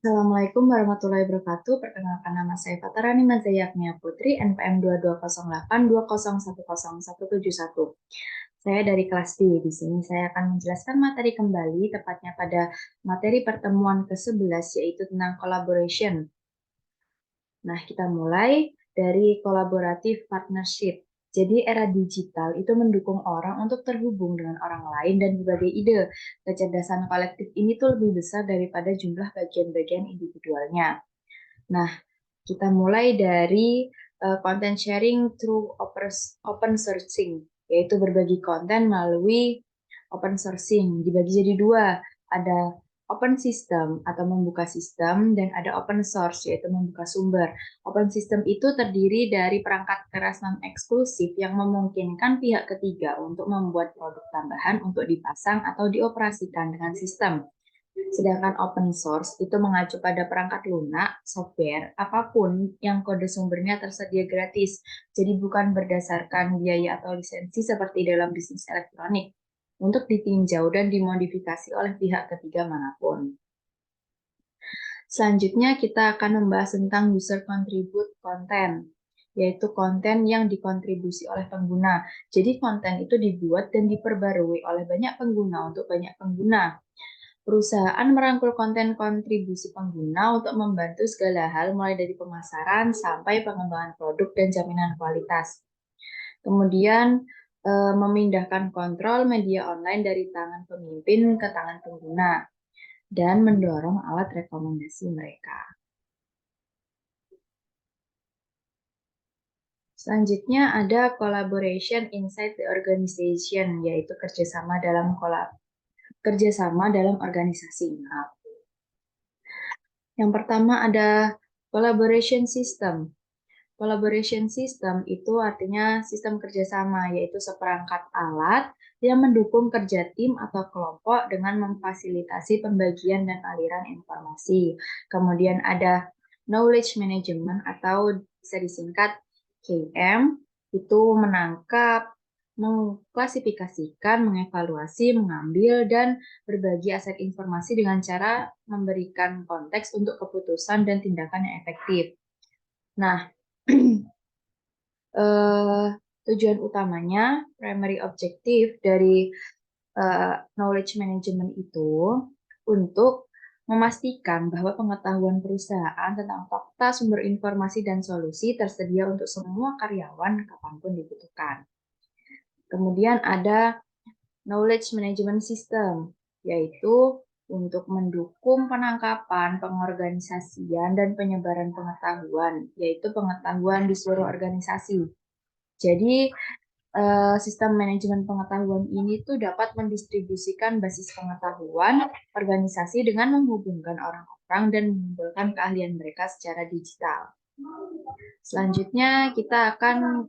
Assalamualaikum warahmatullahi wabarakatuh. Perkenalkan nama saya Fatarani Mazayaknia Putri, NPM 22082011107171. Saya dari kelas B. Di sini saya akan menjelaskan materi kembali, tepatnya pada materi pertemuan ke-11, yaitu tentang collaboration. Nah, kita mulai dari collaborative partnership. Jadi era digital itu mendukung orang untuk terhubung dengan orang lain dan berbagai ide. Kecerdasan kolektif ini tuh lebih besar daripada jumlah bagian-bagian individualnya. Nah, kita mulai dari content sharing through open sourcing, yaitu berbagi konten melalui open sourcing. Dibagi jadi dua, ada open system atau membuka sistem, dan ada open source, yaitu membuka sumber. Open system itu terdiri dari perangkat keras non-eksklusif yang memungkinkan pihak ketiga untuk membuat produk tambahan untuk dipasang atau dioperasikan dengan sistem. Sedangkan open source itu mengacu pada perangkat lunak, software, apapun yang kode sumbernya tersedia gratis. Jadi bukan berdasarkan biaya atau lisensi seperti dalam bisnis elektronik untuk ditinjau dan dimodifikasi oleh pihak ketiga manapun. Selanjutnya kita akan membahas tentang user contribute content, yaitu konten yang dikontribusi oleh pengguna. Jadi konten itu dibuat dan diperbarui oleh banyak pengguna untuk banyak pengguna. Perusahaan merangkul konten kontribusi pengguna untuk membantu segala hal mulai dari pemasaran sampai pengembangan produk dan jaminan kualitas. Kemudian memindahkan kontrol media online dari tangan pemimpin ke tangan pengguna dan mendorong alat rekomendasi mereka. Selanjutnya ada collaboration inside the organization, yaitu kerjasama dalam organisasi. Yang pertama ada collaboration system. Collaboration system itu artinya sistem kerjasama, yaitu seperangkat alat yang mendukung kerja tim atau kelompok dengan memfasilitasi pembagian dan aliran informasi. Kemudian ada knowledge management atau bisa disingkat KM, itu menangkap, mengklasifikasikan, mengevaluasi, mengambil, dan berbagi aset informasi dengan cara memberikan konteks untuk keputusan dan tindakan yang efektif. Nah, tujuan utamanya, primary objective dari knowledge management itu untuk memastikan bahwa pengetahuan perusahaan tentang fakta, sumber informasi, dan solusi tersedia untuk semua karyawan kapanpun dibutuhkan. Kemudian ada knowledge management system, yaitu untuk mendukung penangkapan, pengorganisasian, dan penyebaran pengetahuan, yaitu pengetahuan di seluruh organisasi. Jadi, sistem manajemen pengetahuan ini tuh dapat mendistribusikan basis pengetahuan organisasi dengan menghubungkan orang-orang dan mengumpulkan keahlian mereka secara digital. Selanjutnya kita akan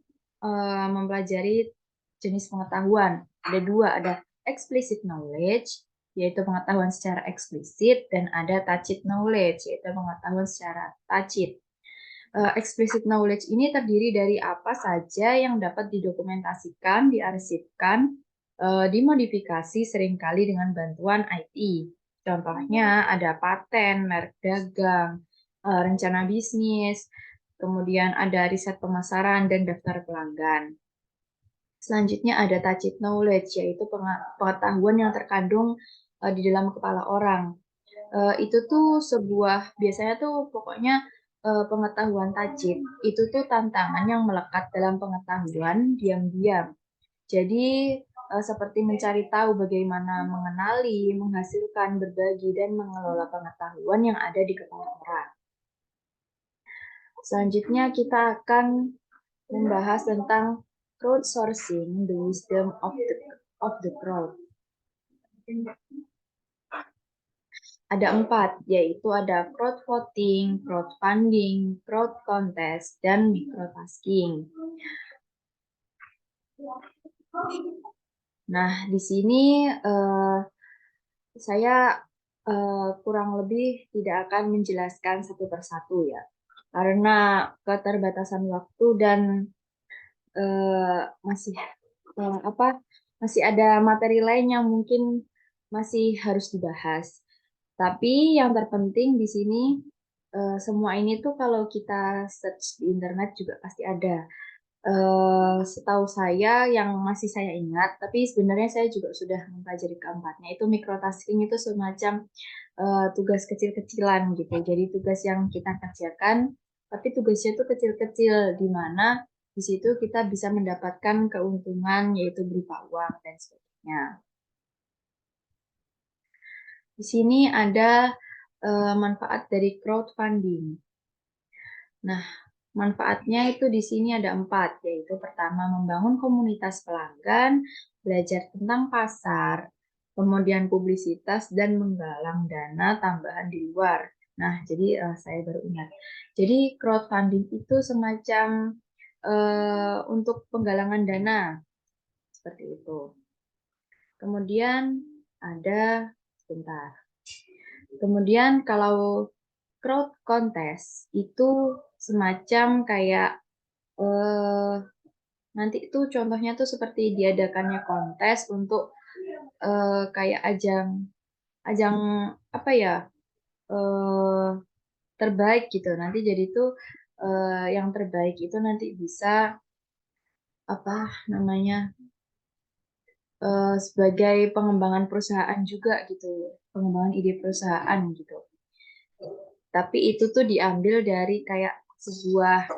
mempelajari jenis pengetahuan. Ada dua, ada explicit knowledge, yaitu pengetahuan secara eksplisit, dan ada tacit knowledge, yaitu pengetahuan secara tacit. Explicit knowledge ini terdiri dari apa saja yang dapat didokumentasikan, diarsipkan, dimodifikasi seringkali dengan bantuan IT. Contohnya ada paten, merek dagang, rencana bisnis, kemudian ada riset pemasaran dan daftar pelanggan. Selanjutnya ada tacit knowledge, yaitu pengetahuan yang terkandung di dalam kepala orang. Itu tuh biasanya tuh pokoknya pengetahuan tacit itu tuh tantangan yang melekat dalam pengetahuan diam-diam. Jadi seperti mencari tahu bagaimana mengenali, menghasilkan, berbagi, dan mengelola pengetahuan yang ada di kepala orang. Selanjutnya kita akan membahas tentang crowdsourcing, the wisdom of the crowd. Ada 4, yaitu ada crowdvoting, crowdfunding, crowd contest, dan microtasking. Nah, di sini saya kurang lebih tidak akan menjelaskan satu persatu ya, karena keterbatasan waktu dan masih masih ada materi lain yang mungkin masih harus dibahas. Tapi yang terpenting di sini semua ini tuh kalau kita search di internet juga pasti ada. Setahu saya yang masih saya ingat, tapi sebenarnya saya juga sudah mempelajari keempatnya. Itu microtasking itu semacam tugas kecil-kecilan gitu. Jadi tugas yang kita kerjakan, tapi tugasnya itu kecil-kecil, di mana di situ kita bisa mendapatkan keuntungan yaitu berupa uang dan sebagainya. Di sini ada manfaat dari crowdfunding. Nah, manfaatnya itu di sini ada 4, yaitu pertama membangun komunitas pelanggan, belajar tentang pasar, kemudian publisitas, dan menggalang dana tambahan di luar. Nah, jadi saya baru ingat. Jadi crowdfunding itu semacam untuk penggalangan dana, seperti itu. Kemudian ada, sebentar. Kemudian kalau crowd contest itu semacam kayak eh, nanti itu contohnya tuh seperti diadakannya kontes untuk kayak ajang ajang apa ya eh, terbaik gitu. Nanti jadi tuh yang terbaik itu nanti bisa apa namanya sebagai pengembangan perusahaan juga gitu, pengembangan ide perusahaan gitu. Tapi itu tuh diambil dari kayak sebuah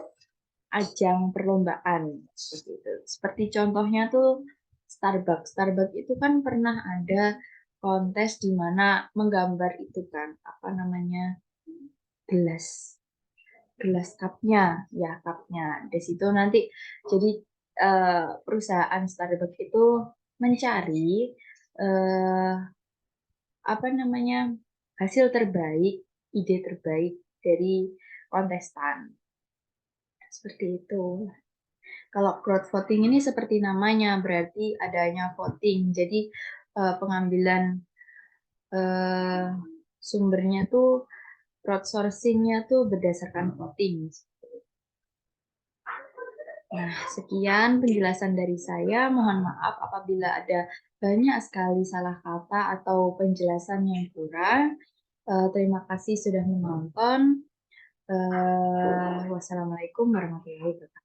ajang perlombaan seperti itu. Seperti contohnya tuh Starbucks. Starbucks itu kan pernah ada kontes di mana menggambar itu kan apa namanya gelas gelas cupnya ya cupnya. Di situ nanti jadi perusahaan Starbucks itu mencari eh, apa namanya hasil terbaik, ide terbaik dari kontestan. Seperti itu. Kalau crowd voting ini seperti namanya, berarti adanya voting. Jadi pengambilan eh, sumbernya tuh crowdsourcing-nya tuh berdasarkan voting. Nah, sekian penjelasan dari saya. Mohon maaf apabila ada banyak sekali salah kata atau penjelasan yang kurang. Terima kasih sudah menonton. Wassalamualaikum warahmatullahi wabarakatuh.